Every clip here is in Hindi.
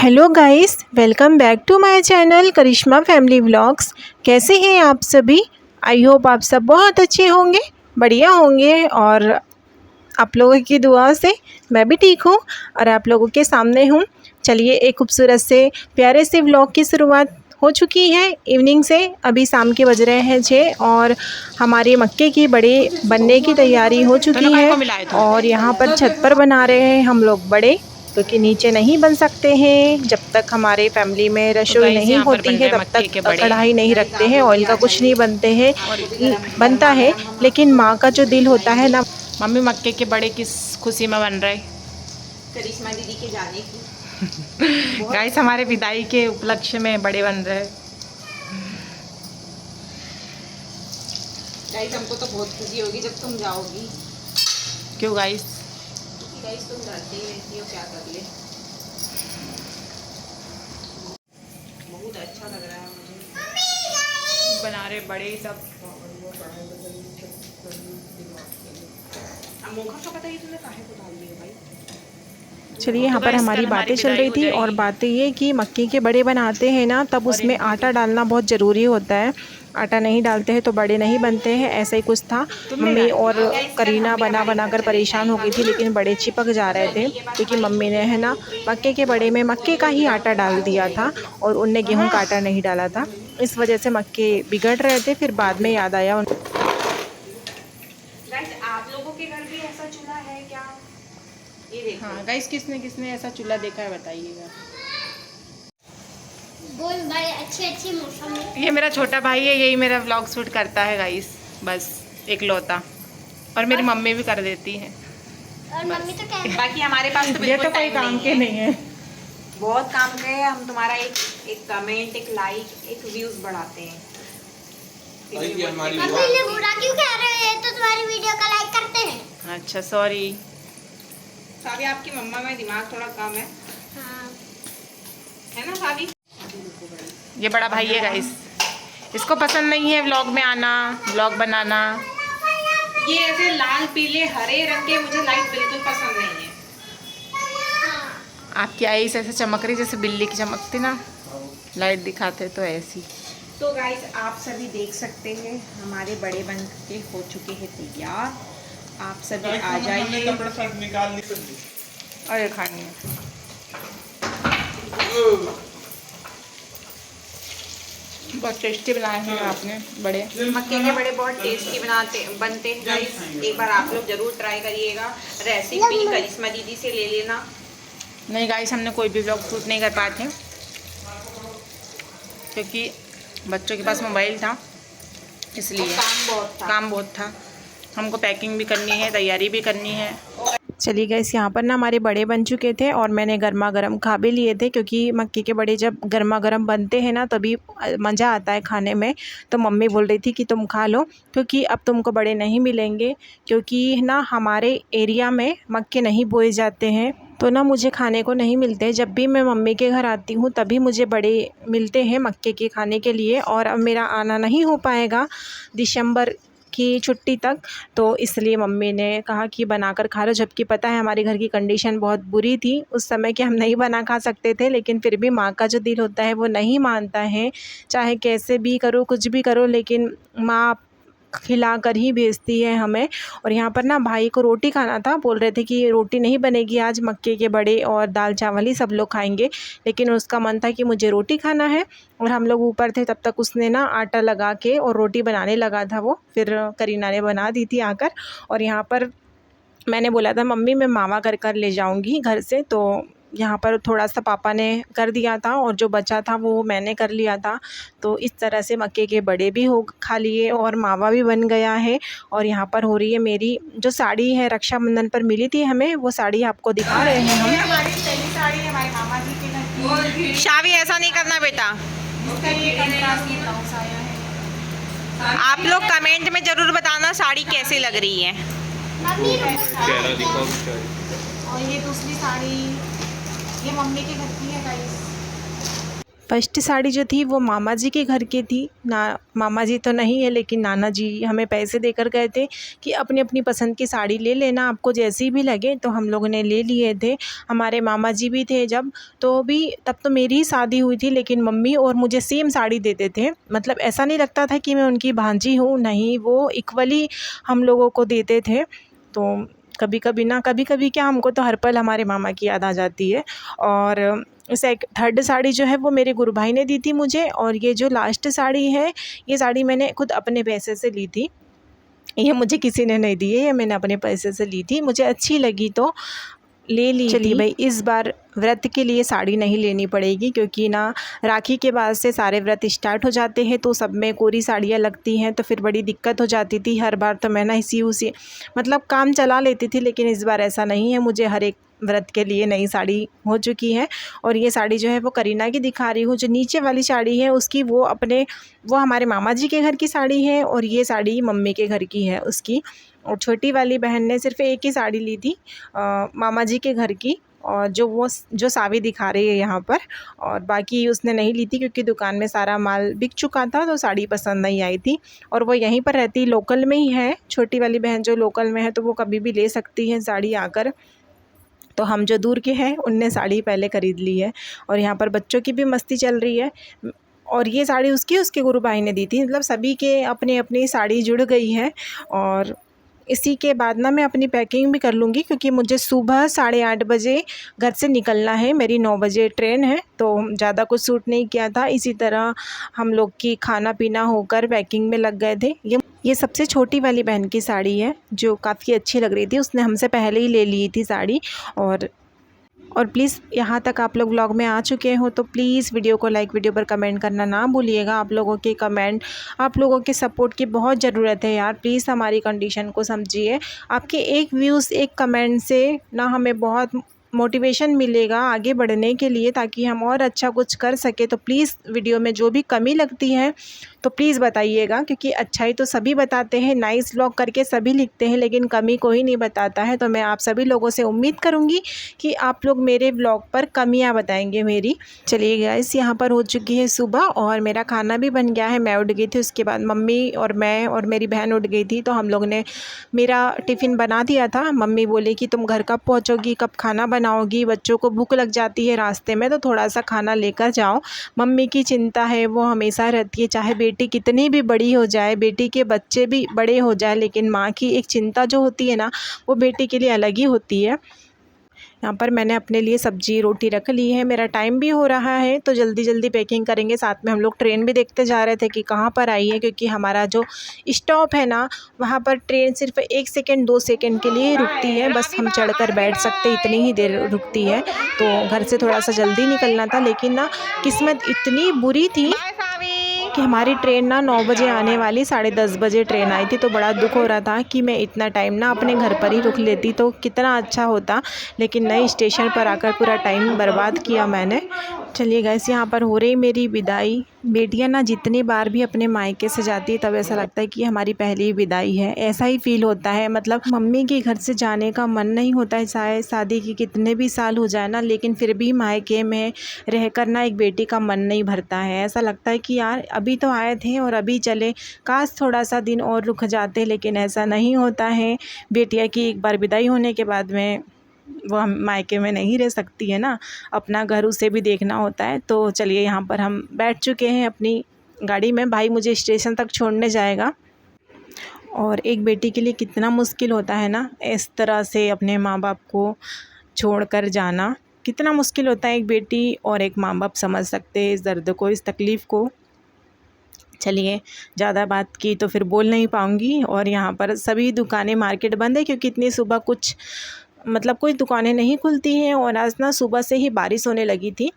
Hello guys, welcome back to my channel Karishma family vlogs. कैसे हैं आप सभी? आई होप आप सब बहुत अच्छे होंगे, बढ़िया होंगे और आप लोगों की दुआ से मैं भी ठीक हूँ और आप लोगों के सामने हूँ। चलिए, एक खूबसूरत से प्यारे से व्लॉग की शुरुआत हो चुकी है इवनिंग से। अभी शाम के बज रहे हैं 6 और हमारे मक्के की बड़े बनने की तैयारी हो चुकी है और यहाँ पर छत पर बना रहे हैं हम लोग बड़े, क्योंकि नीचे नहीं बन सकते हैं। जब तक हमारे फैमिली में रसोई नहीं होती है तब तक कढ़ाई नहीं रखते हैं, ऑयल का कुछ नहीं बनते हैं बनता है। लेकिन माँ का जो दिल होता है ना। मम्मी मक्के के बड़े किस खुशी में बन रहे? करिश्मा दीदी के जाने की। गाइस, हमारे विदाई के उपलक्ष्य में बड़े बन रहे। गाइस, हमको तो बहुत खुशी होगी जब तुम जाओगी। क्यों गाइस? गाइस, तुम जाती ही रहती हो, क्या कर ले। बहुत अच्छा लग रहा है मुझे। बना रहे बड़े सब। मौका तो पता ही, तुमने काहे को डाल दिया भाई। चलिए, यहाँ पर हमारी बातें चल रही थी और बातें ये कि मक्के के बड़े बनाते हैं ना तब उसमें आटा डालना बहुत ज़रूरी होता है। आटा नहीं डालते हैं तो बड़े नहीं बनते हैं, ऐसा ही कुछ था। मम्मी और करीना बना कर परेशान हो गई थी, लेकिन बड़े चिपक जा रहे थे क्योंकि मम्मी ने है ना मक्के के बड़े में मक्के का ही आटा डाल दिया था और उनने गेहूँ का आटा नहीं डाला था। इस वजह से मक्के बिगड़ रहे थे। फिर बाद में याद आया आप लोगों के घर भी ऐसा चूल्हा है क्या? ये देखो। हाँ गाइस, किसने किसने ऐसा चूल्हा देखा है बताइएगा। बोल भाई, अच्छे मौसम में। ये मेरा छोटा भाई है, यही मेरा व्लॉग शूट करता है गाइस, बस इकलौता। और मेरी मम्मी भी कर देती है। और मम्मी तो क्या, बाकी हमारे पास तो ये तो कोई काम के नहीं है। बहुत काम के हैं। हम तुम्हारा एक कमेंट, एक लाइक, एक व्यूज बढ़ाते हैं। मम्मी ने बुरा क्यों कह रहे हैं? तो तुम्हारी वीडियो का लाइक करते हैं। अच्छा, सॉरी। सावी, आपकी मम्मा में दिमाग थोड़ा कम है, हाँ। है ना सावी? ये बड़ा भाई है गाइस, इसको पसंद नहीं है व्लॉग में आना, व्लॉग बनाना। ये ऐसे लाल पीले हरे रंग के मुझे लाइट बिल्कुल पसंद नहीं है। आपकी आईज ऐसे चमक रही जैसे बिल्ली की चमकती ना, लाइट दिखाते तो ऐसी। तो गाइस, आप सभी देख सकते हैं हमारे बड़े बन के हो चुके हैं तैयार। आप सभी आ जाइए। और ये खानी है। बहुत टेस्टी बनाए हैं आपने बड़े। मक्के के बड़े बहुत टेस्टी बनते हैं गाइस। एक बार आप लोग जरूर ट्राई करिएगा। रेसिपी करिश्मा दीदी से ले लेना। नहीं गाइस, हमने कोई भी व्लॉग शूट नहीं कर पाए थे क्योंकि बच्चों के पास मोबाइल था, इसलिए काम बहुत था। हमको पैकिंग भी करनी है, तैयारी भी करनी है। चलिए गाइस, यहाँ पर ना हमारे बड़े बन चुके थे और मैंने गर्मा गर्म खा भी लिए थे, क्योंकि मक्के के बड़े जब गर्मा गर्म बनते हैं ना तभी मज़ा आता है खाने में। तो मम्मी बोल रही थी कि तुम खा लो, क्योंकि अब तुमको बड़े नहीं मिलेंगे, क्योंकि ना हमारे एरिया में मक्के नहीं बोए जाते हैं, तो ना मुझे खाने को नहीं मिलते। जब भी मैं मम्मी के घर आती हूँ तभी मुझे बड़े मिलते हैं मक्के के खाने के लिए, और अब मेरा आना नहीं हो पाएगा दिसंबर की छुट्टी तक। तो इसलिए मम्मी ने कहा कि बनाकर खा लो, जबकि पता है हमारे घर की कंडीशन बहुत बुरी थी उस समय कि हम नहीं बना खा सकते थे, लेकिन फिर भी माँ का जो दिल होता है वो नहीं मानता है। चाहे कैसे भी करो, कुछ भी करो, लेकिन माँ खिला कर ही भेजती है हमें। और यहाँ पर ना भाई को रोटी खाना था, बोल रहे थे कि रोटी नहीं बनेगी आज, मक्के के बड़े और दाल चावल ही सब लोग खाएंगे, लेकिन उसका मन था कि मुझे रोटी खाना है। और हम लोग ऊपर थे तब तक उसने ना आटा लगा के और रोटी बनाने लगा था वो, फिर करीना ने बना दी थी आकर। और यहाँ पर मैंने बोला था मम्मी मैं मावा कर ले जाऊँगी घर से, तो यहाँ पर थोड़ा सा पापा ने कर दिया था और जो बचा था वो मैंने कर लिया था। तो इस तरह से मक्के के बड़े भी हो खा लिए और मावा भी बन गया है। और यहाँ पर हो रही है मेरी जो साड़ी है, रक्षाबंधन पर मिली थी हमें, वो साड़ी आपको दिखा रहे हैं हम। हमारी पहली साड़ी हमारे मामा जी के घर की। शावी, ऐसा नहीं करना बेटा। इसका ये कंट्रास्ट की ब्लाउज आया है। आप लोग कमेंट में ज़रूर बताना साड़ी कैसी लग रही है। मम्मी और ये दूसरी साड़ी ये मम्मी के घर की है गाइस। फर्स्ट साड़ी जो थी वो मामा जी के घर की थी ना। मामा जी तो नहीं है लेकिन नाना जी हमें पैसे देकर गए थे कि अपनी अपनी पसंद की साड़ी ले लेना, आपको जैसी भी लगे। तो हम लोगों ने ले लिए थे। हमारे मामा जी भी थे जब, तो भी तब तो मेरी ही शादी हुई थी, लेकिन मम्मी और मुझे सेम साड़ी देते थे। मतलब ऐसा नहीं लगता था कि मैं उनकी भांजी हूँ, नहीं, वो इक्वली हम लोगों को देते थे। तो कभी कभी क्या, हमको तो हर पल हमारे मामा की याद आ जाती है। और थर्ड साड़ी जो है वो मेरे गुरु भाई ने दी थी मुझे। और ये जो लास्ट साड़ी है, ये साड़ी मैंने खुद अपने पैसे से ली थी। ये मुझे किसी ने नहीं दी है, ये मैंने अपने पैसे से ली थी। मुझे अच्छी लगी तो ले ली। चलिए भाई, इस बार व्रत के लिए साड़ी नहीं लेनी पड़ेगी, क्योंकि ना राखी के बाद से सारे व्रत स्टार्ट हो जाते हैं, तो सब में कोरी साड़ियाँ लगती हैं, तो फिर बड़ी दिक्कत हो जाती थी। हर बार तो मैं ना इसी उसी मतलब काम चला लेती थी, लेकिन इस बार ऐसा नहीं है। मुझे हर एक व्रत के लिए नई साड़ी हो चुकी है। और ये साड़ी जो है वो करीना की दिखा रही हूँ। जो नीचे वाली साड़ी है उसकी वो हमारे मामा जी के घर की साड़ी है, और ये साड़ी मम्मी के घर की है उसकी। और छोटी वाली बहन ने सिर्फ एक ही साड़ी ली थी मामा जी के घर की, और जो सावी दिखा रही है यहाँ पर। और बाकी उसने नहीं ली थी, क्योंकि दुकान में सारा माल बिक चुका था, तो साड़ी पसंद नहीं आई थी। और वो यहीं पर रहती, लोकल में ही है। छोटी वाली बहन जो लोकल में है, तो वो कभी भी ले सकती है साड़ी आकर। तो हम जो दूर के हैं उनने साड़ी पहले ख़रीद ली है। और यहाँ पर बच्चों की भी मस्ती चल रही है। और ये साड़ी उसके गुरु भाई ने दी थी। मतलब सभी के अपनी अपनी साड़ी जुड़ गई है। और इसी के बाद ना मैं अपनी पैकिंग भी कर लूँगी, क्योंकि मुझे सुबह 8:30 बजे घर से निकलना है। मेरी 9 बजे ट्रेन है, तो ज़्यादा कुछ सूट नहीं किया था। इसी तरह हम लोग की खाना पीना होकर पैकिंग में लग गए थे। ये सबसे छोटी वाली बहन की साड़ी है, जो काफ़ी अच्छी लग रही थी। उसने हमसे पहले ही ले ली थी साड़ी। और प्लीज़, यहाँ तक आप लोग व्लॉग में आ चुके हो तो प्लीज़ वीडियो को लाइक, वीडियो पर कमेंट करना ना भूलिएगा। आप लोगों के कमेंट, आप लोगों के सपोर्ट की बहुत ज़रूरत है यार। प्लीज़ हमारी कंडीशन को समझिए। आपके एक व्यूज़, एक कमेंट से ना हमें बहुत मोटिवेशन मिलेगा आगे बढ़ने के लिए, ताकि हम और अच्छा कुछ कर सके। तो प्लीज़ वीडियो में जो भी कमी लगती है तो प्लीज़ बताइएगा, क्योंकि अच्छाई तो सभी बताते हैं, नाइस व्लॉग करके सभी लिखते हैं, लेकिन कमी कोई नहीं बताता है। तो मैं आप सभी लोगों से उम्मीद करूँगी कि आप लोग मेरे व्लॉग पर कमियाँ बताएंगे मेरी। चलिए गाइस, यहाँ पर हो चुकी है सुबह और मेरा खाना भी बन गया है। मैं उठ गई थी, उसके बाद मम्मी और मैं और मेरी बहन उठ गई थी, तो हम लोग ने मेरा टिफ़िन बना दिया था। मम्मी बोले कि तुम घर कब पहुँचोगी, कब खाना बनाओगी, बच्चों को भूख लग जाती है रास्ते में, तो थोड़ा सा खाना लेकर जाओ। मम्मी की चिंता है वो हमेशा रहती है, चाहे बेटी कितनी भी बड़ी हो जाए, बेटी के बच्चे भी बड़े हो जाए, लेकिन माँ की एक चिंता जो होती है ना, वो बेटी के लिए अलग ही होती है। यहाँ पर मैंने अपने लिए सब्जी रोटी रख ली है। मेरा टाइम भी हो रहा है, तो जल्दी जल्दी पैकिंग करेंगे। साथ में हम लोग ट्रेन भी देखते जा रहे थे कि कहाँ पर आई है, क्योंकि हमारा जो स्टॉप है ना, वहाँ पर ट्रेन सिर्फ 1 सेकेंड 2 सेकेंड के लिए रुकती है। बस हम चढ़कर बैठ सकते, इतनी ही देर रुकती है। तो घर से थोड़ा सा जल्दी निकलना था, लेकिन ना किस्मत इतनी बुरी थी कि हमारी ट्रेन ना 9 बजे आने वाली, 10:30 बजे ट्रेन आई थी। तो बड़ा दुख हो रहा था कि मैं इतना टाइम ना अपने घर पर ही रुक लेती तो कितना अच्छा होता, लेकिन नए स्टेशन पर आकर पूरा टाइम बर्बाद किया मैंने। चलिए गाइस, यहाँ पर हो रही मेरी विदाई। बेटियाँ ना जितनी बार भी अपने मायके से जाती है, तब ऐसा लगता है कि हमारी पहली विदाई है, ऐसा ही फील होता है। मतलब मम्मी के घर से जाने का मन नहीं होता है, चाहे शादी की कितने भी साल हो जाए ना, लेकिन फिर भी मायके में रह कर ना एक बेटी का मन नहीं भरता है। ऐसा लगता है कि यार अभी तो आए थे और अभी चले, काश थोड़ा सा दिन और रुक जाते, लेकिन ऐसा नहीं होता है। बेटियाँ की एक बार विदाई होने के बाद में वो हम मायके में नहीं रह सकती है ना, अपना घर उसे भी देखना होता है। तो चलिए, यहाँ पर हम बैठ चुके हैं अपनी गाड़ी में। भाई मुझे स्टेशन तक छोड़ने जाएगा। और एक बेटी के लिए कितना मुश्किल होता है ना, इस तरह से अपने माँ बाप को छोड़कर जाना कितना मुश्किल होता है। एक बेटी और एक माँ बाप समझ सकते हैं इस दर्द को, इस तकलीफ़ को। चलिए, ज़्यादा बात की तो फिर बोल नहीं पाऊँगी। और यहाँ पर सभी दुकानें, मार्केट बंद है, क्योंकि इतनी सुबह कोई दुकानें नहीं खुलती हैं। और आज ना सुबह से ही बारिश होने लगी थी,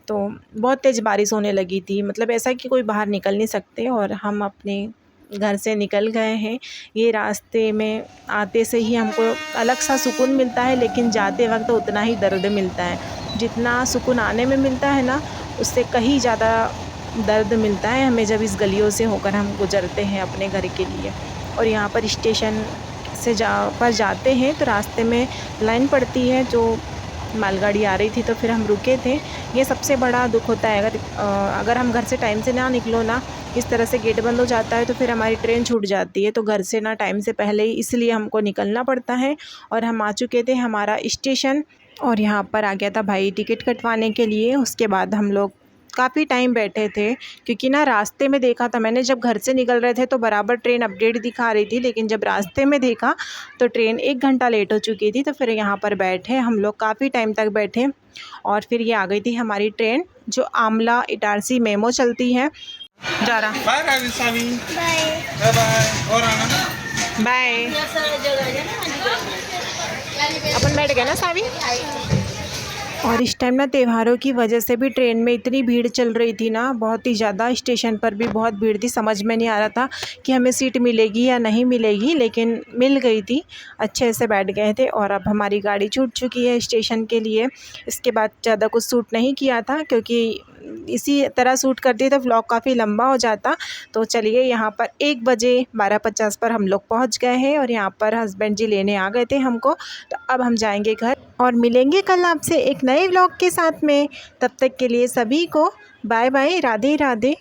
तो बहुत तेज़ बारिश होने लगी थी। मतलब ऐसा कि कोई बाहर निकल नहीं सकते। और हम अपने घर से निकल गए हैं। ये रास्ते में आते से ही हमको अलग सा सुकून मिलता है, लेकिन जाते वक्त उतना ही दर्द मिलता है। जितना सुकून आने में मिलता है ना, उससे कहीं ज़्यादा दर्द मिलता है हमें जब इस गलियों से होकर हम गुजरते हैं अपने घर के लिए। और यहाँ पर स्टेशन से जाते हैं तो रास्ते में लाइन पड़ती है, जो मालगाड़ी आ रही थी तो फिर हम रुके थे। ये सबसे बड़ा दुख होता है, अगर हम घर से टाइम से ना निकलो ना, इस तरह से गेट बंद हो जाता है तो फिर हमारी ट्रेन छूट जाती है। तो घर से ना टाइम से पहले ही इसलिए हमको निकलना पड़ता है। और हम आ चुके थे हमारा स्टेशन, और यहाँ पर आ गया था भाई टिकट कटवाने के लिए। उसके बाद हम लोग काफ़ी टाइम बैठे थे, क्योंकि ना रास्ते में देखा था मैंने, जब घर से निकल रहे थे तो बराबर ट्रेन अपडेट दिखा रही थी, लेकिन जब रास्ते में देखा तो ट्रेन 1 घंटा लेट हो चुकी थी। तो फिर यहाँ पर बैठे हम लोग, काफ़ी टाइम तक बैठे, और फिर ये आ गई थी हमारी ट्रेन जो आमला इटारसी मेमो चलती है। जा रहा। Bye Rajasthani. Bye bye bye. और आना। बाय। अपन बैठ गए ना सावी। और इस टाइम ना त्योहारों की वजह से भी ट्रेन में इतनी भीड़ चल रही थी ना, बहुत ही ज़्यादा। स्टेशन पर भी बहुत भीड़ थी, समझ में नहीं आ रहा था कि हमें सीट मिलेगी या नहीं मिलेगी, लेकिन मिल गई थी, अच्छे से बैठ गए थे। और अब हमारी गाड़ी छूट चुकी है स्टेशन के लिए। इसके बाद ज़्यादा कुछ सूट नहीं किया था, क्योंकि इसी तरह सूट करती तो व्लॉग काफ़ी लंबा हो जाता। तो चलिए, यहाँ पर 1 बजे 12:50 पर हम लोग पहुँच गए हैं, और यहाँ पर हस्बैंड जी लेने आ गए थे हमको। तो अब हम जाएंगे घर और मिलेंगे कल आपसे एक नए व्लॉग के साथ में। तब तक के लिए सभी को बाय बाय, राधे राधे।